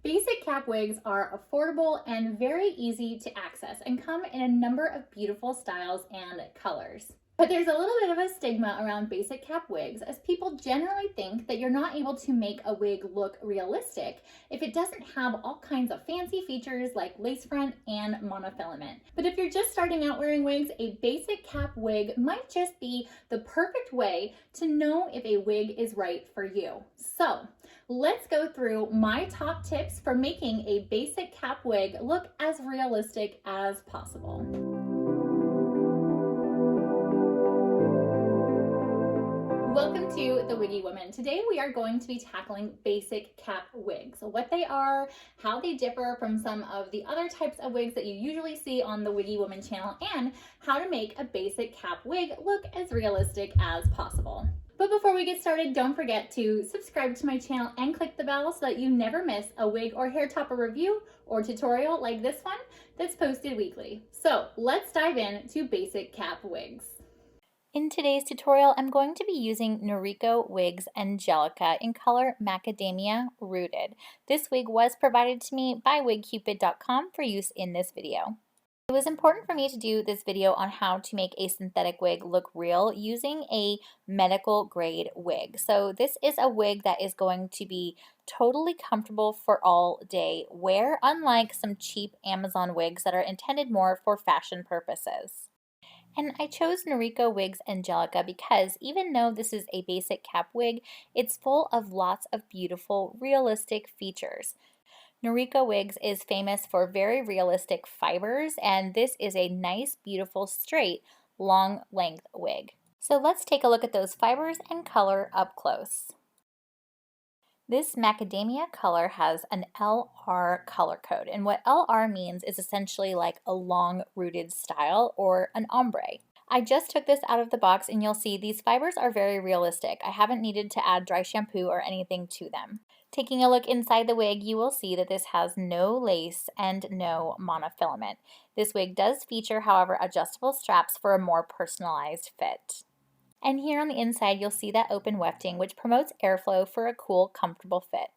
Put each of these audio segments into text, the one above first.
Basic cap wigs are affordable and very easy to access and come in a number of beautiful styles and colors. But there's a little bit of a stigma around basic cap wigs, as people generally think that you're not able to make a wig look realistic if it doesn't have all kinds of fancy features like lace front and monofilament. But if you're just starting out wearing wigs, a basic cap wig might just be the perfect way to know if a wig is right for you. So let's go through my top tips for making a basic cap wig look as realistic as possible. Welcome to The Wiggy Woman. Today we are going to be tackling basic cap wigs, what they are, how they differ from some of the other types of wigs that you usually see on the Wiggy Woman channel, and how to make a basic cap wig look as realistic as possible. But before we get started, don't forget to subscribe to my channel and click the bell so that you never miss a wig or hair topper review or tutorial like this one that's posted weekly. So let's dive into basic cap wigs. In today's tutorial, I'm going to be using Noriko Wigs Angelica in color Macadamia Rooted. This wig was provided to me by wigcupid.com for use in this video. It was important for me to do this video on how to make a synthetic wig look real using a medical grade wig. So this is a wig that is going to be totally comfortable for all day wear, unlike some cheap Amazon wigs that are intended more for fashion purposes. And I chose Noriko Wigs Angelica because even though this is a basic cap wig, it's full of lots of beautiful, realistic features. Noriko Wigs is famous for very realistic fibers, and this is a nice, beautiful, straight, long length wig. So let's take a look at those fibers and color up close. This macadamia color has an LR color code, and what LR means is essentially like a long rooted style or an ombre. I just took this out of the box and you'll see these fibers are very realistic. I haven't needed to add dry shampoo or anything to them. Taking a look inside the wig, you will see that this has no lace and no monofilament. This wig does feature, however, adjustable straps for a more personalized fit. And here on the inside, you'll see that open wefting, which promotes airflow for a cool, comfortable fit.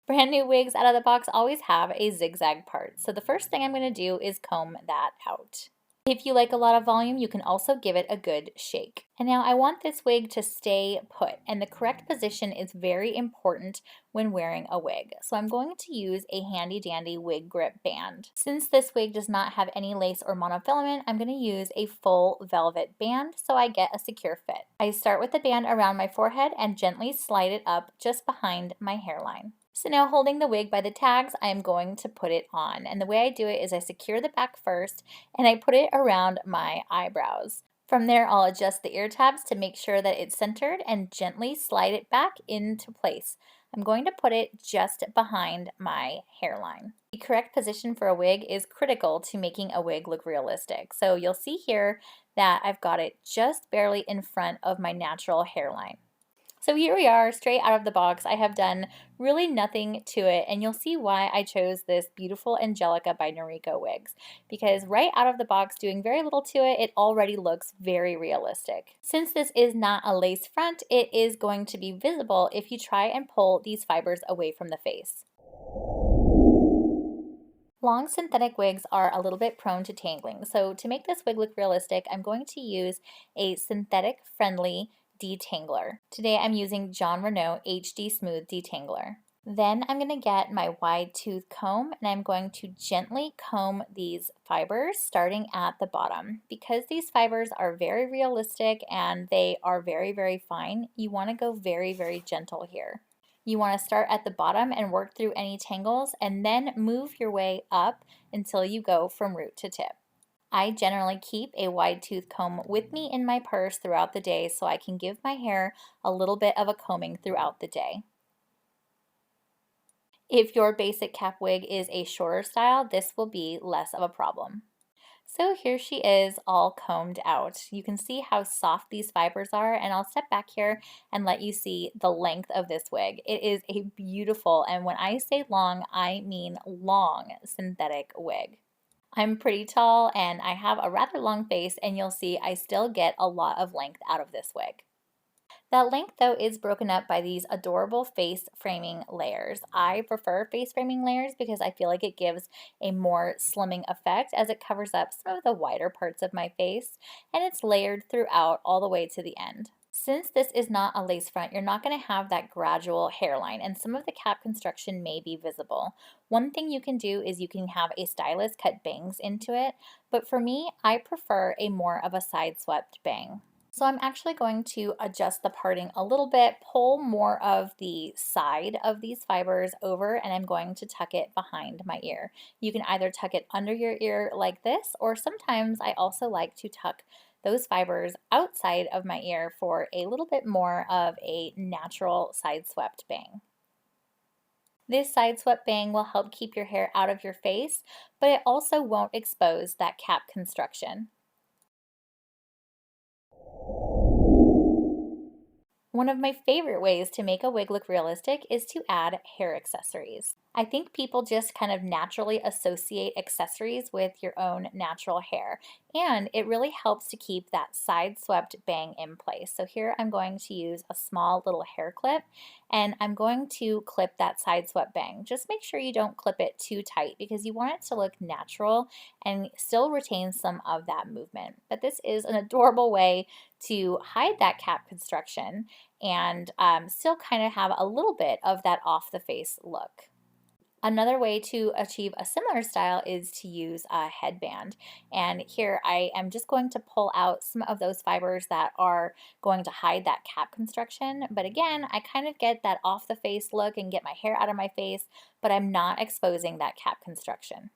Brand new wigs out of the box always have a zigzag part, so the first thing I'm going to do is comb that out. If you like a lot of volume, you can also give it a good shake. And now I want this wig to stay put, and the correct position is very important when wearing a wig. So I'm going to use a handy dandy wig grip band. Since this wig does not have any lace or monofilament, I'm going to use a full velvet band so I get a secure fit. I start with the band around my forehead and gently slide it up just behind my hairline. So now, holding the wig by the tags, I am going to put it on. And the way I do it is I secure the back first and I put it around my eyebrows. From there, I'll adjust the ear tabs to make sure that it's centered and gently slide it back into place. I'm going to put it just behind my hairline. The correct position for a wig is critical to making a wig look realistic. So you'll see here that I've got it just barely in front of my natural hairline. So here we are, straight out of the box. I have done really nothing to it, and you'll see why I chose this beautiful Angelica by Noriko Wigs, because right out of the box, doing very little to it, it already looks very realistic. Since this is not a lace front, it is going to be visible if you try and pull these fibers away from the face. Long synthetic wigs are a little bit prone to tangling, so to make this wig look realistic, I'm going to use a synthetic friendly detangler. Today I'm using Jon Renau HD Smooth Detangler. Then I'm going to get my wide tooth comb and I'm going to gently comb these fibers starting at the bottom. Because these fibers are very realistic and they are very, very fine, you want to go very, very gentle here. You want to start at the bottom and work through any tangles and then move your way up until you go from root to tip. I generally keep a wide tooth comb with me in my purse throughout the day so I can give my hair a little bit of a combing throughout the day. If your basic cap wig is a shorter style, this will be less of a problem. So here she is, all combed out. You can see how soft these fibers are, and I'll step back here and let you see the length of this wig. It is a beautiful, and when I say long, I mean long synthetic wig. I'm pretty tall and I have a rather long face, and you'll see I still get a lot of length out of this wig. That length though is broken up by these adorable face framing layers. I prefer face framing layers because I feel like it gives a more slimming effect as it covers up some of the wider parts of my face, and it's layered throughout all the way to the end. Since this is not a lace front, you're not going to have that gradual hairline, and some of the cap construction may be visible. One thing you can do is you can have a stylist cut bangs into it, but for me, I prefer a more of a side swept bang. So I'm actually going to adjust the parting a little bit, pull more of the side of these fibers over, and I'm going to tuck it behind my ear. You can either tuck it under your ear like this, or sometimes I also like to tuck those fibers outside of my ear for a little bit more of a natural side swept bang. This side swept bang will help keep your hair out of your face, but it also won't expose that cap construction. One of my favorite ways to make a wig look realistic is to add hair accessories. I think people just kind of naturally associate accessories with your own natural hair, and it really helps to keep that side swept bang in place. So here I'm going to use a small little hair clip, and I'm going to clip that side swept bang. Just make sure you don't clip it too tight because you want it to look natural and still retain some of that movement. But this is an adorable way to hide that cap construction and still kind of have a little bit of that off the face look. Another way to achieve a similar style is to use a headband. And here I am just going to pull out some of those fibers that are going to hide that cap construction. But again, I kind of get that off the face look and get my hair out of my face, but I'm not exposing that cap construction.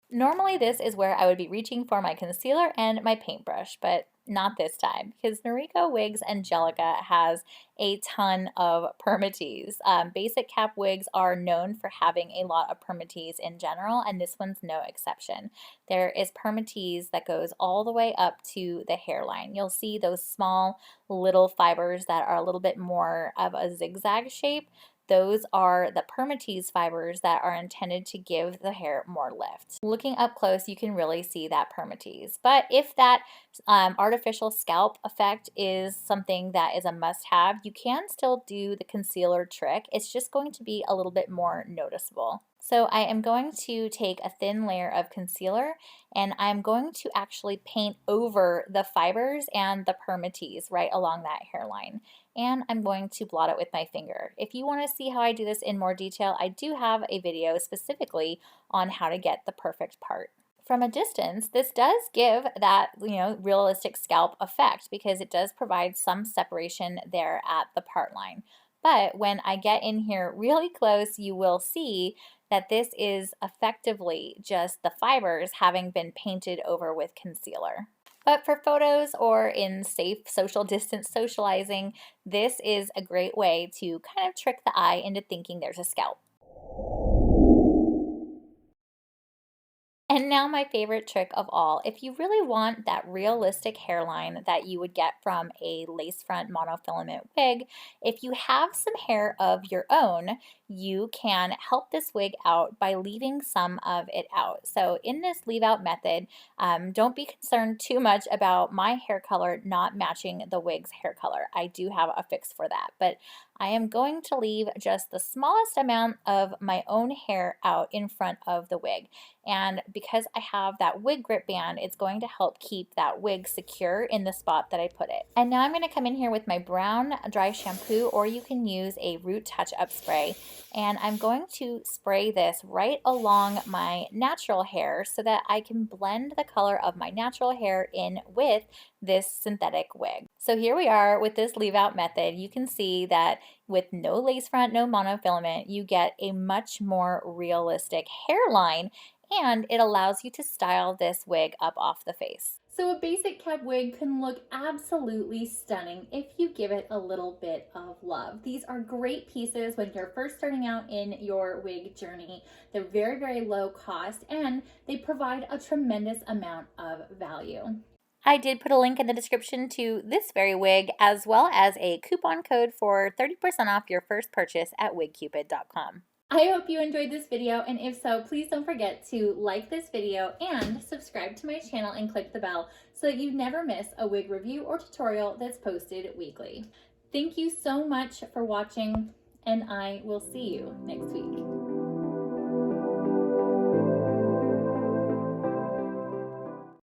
Normally this is where I would be reaching for my concealer and my paintbrush, but not this time because Noriko Wigs Angelica has a ton of PermaTease. Basic Cap Wigs are known for having a lot of PermaTease in general, and this one's no exception. There is PermaTease that goes all the way up to the hairline. You'll see those small little fibers that are a little bit more of a zigzag shape. Those are the PermaTease fibers that are intended to give the hair more lift. Looking up close, you can really see that PermaTease. But if that artificial scalp effect is something that is a must-have, you can still do the concealer trick. It's just going to be a little bit more noticeable. So I am going to take a thin layer of concealer and I'm going to actually paint over the fibers and the PermaTease right along that hairline. And I'm going to blot it with my finger. If you want to see how I do this in more detail, I do have a video specifically on how to get the perfect part. From a distance, this does give that, realistic scalp effect because it does provide some separation there at the part line. But when I get in here really close, you will see that this is effectively just the fibers having been painted over with concealer. But for photos or in safe social distance socializing, this is a great way to kind of trick the eye into thinking there's a scalp. And now my favorite trick of all, if you really want that realistic hairline that you would get from a lace front monofilament wig, if you have some hair of your own, you can help this wig out by leaving some of it out. So in this leave out method, don't be concerned too much about my hair color not matching the wig's hair color. I do have a fix for that, but I am going to leave just the smallest amount of my own hair out in front of the wig. And because I have that wig grip band, it's going to help keep that wig secure in the spot that I put it. And now I'm going to come in here with my brown dry shampoo, or you can use a root touch-up spray. And I'm going to spray this right along my natural hair so that I can blend the color of my natural hair in with this synthetic wig. So here we are with this leave out method. You can see that with no lace front, no monofilament, you get a much more realistic hairline, and it allows you to style this wig up off the face. So a basic cap wig can look absolutely stunning if you give it a little bit of love. These are great pieces when you're first starting out in your wig journey. They're very, very low cost and they provide a tremendous amount of value. I did put a link in the description to this very wig as well as a coupon code for 30% off your first purchase at wigcupid.com. I hope you enjoyed this video, and if so, please don't forget to like this video and subscribe to my channel and click the bell so that you never miss a wig review or tutorial that's posted weekly. Thank you so much for watching, and I will see you next week.